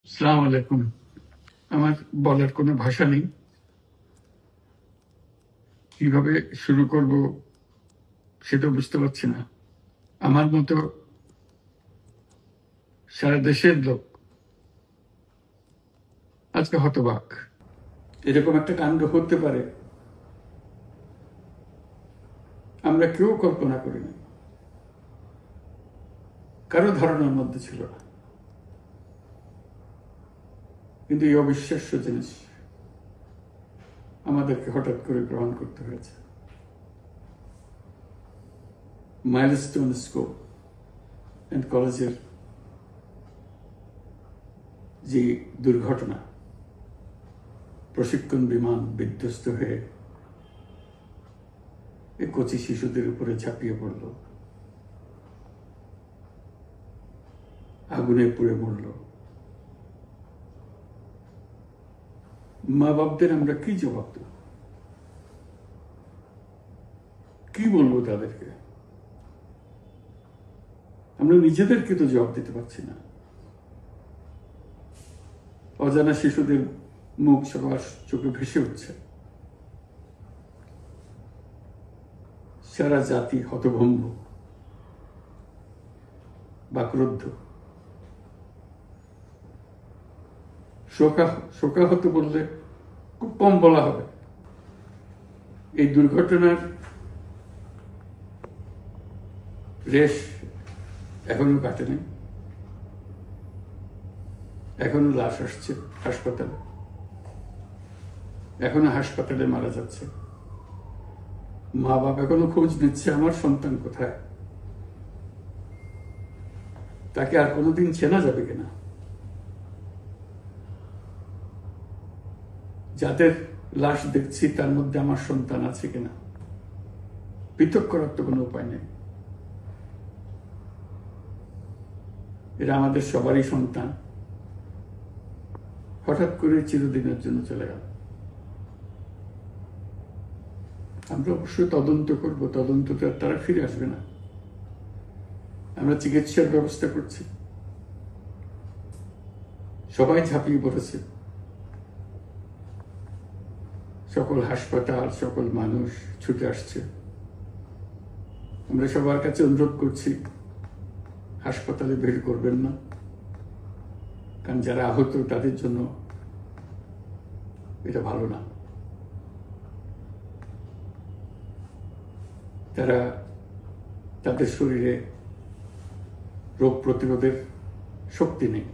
আসসালামু আলাইকুম। আমার বলার কোনো ভাষা নেই, কিভাবে শুরু করব সেটা বুঝতে পারছি না। আমার মতো সারা দেশের লোক আজকে হতবাক। এরকম একটা কাণ্ড হতে পারে আমরা কেউ কল্পনা করিনি, কারো ধারণার মধ্যে ছিল না। কিন্তু এই অবিশ্বাস্য জিনিস আমাদেরকে হঠাৎ করে গ্রহণ করতে হয়েছে। মাইলস্টোন স্কুল অ্যান্ড কলেজের যে দুর্ঘটনা, প্রশিক্ষণ বিমান বিধ্বস্ত হয়ে এই কচি শিশুদের উপরে ঝাঁপিয়ে পড়ল, আগুনে পুড়ে মরল। মা বাপদের আমরা কি জবাব দেব? কি বলবো তাদেরকে? আমরা নিজেদেরকে তো জবাব দিতে পারছি না। অজানা শিশুদের মুখ সবার চোখে ভেসে উঠছে। সারা জাতি হতভম্ব বা ক্রুদ্ধ। শোকাহত বললে খুব কম বলা হবে। এই দুর্ঘটনার রেশ এখনো কাটেনি। এখনো লাশ আসছে হাসপাতালে, এখনো হাসপাতালে মারা যাচ্ছে। মা বাবা এখনো খোঁজ নিচ্ছে আমার সন্তান কোথায়, তাকে আর কোনোদিন চেনা যাবে কিনা। যাদের লাশ দেখছি তার মধ্যে আমার সন্তান আছে কিনা পৃথক করার তো কোনো উপায় নেই। এরা আমাদের সবারই সন্তান, হঠাৎ করে চিরদিনের জন্য চলে গেল। আমরা অবশ্যই তদন্ত করব, তদন্তটা তারা ফিরে আসবে না। আমরা চিকিৎসার ব্যবস্থা করছি, সবাই ঝাঁপিয়ে পড়েছে। সকল হাসপাতাল, সকল মানুষ ছুটে আসছে। আমরা সবার কাছে অনুরোধ করছি, হাসপাতালে ভিড় করবেন না, কারণ যারা আহত তাদের জন্য এটা ভালো না। তারা তাদের শরীরে রোগ প্রতিরোধের শক্তি নেই।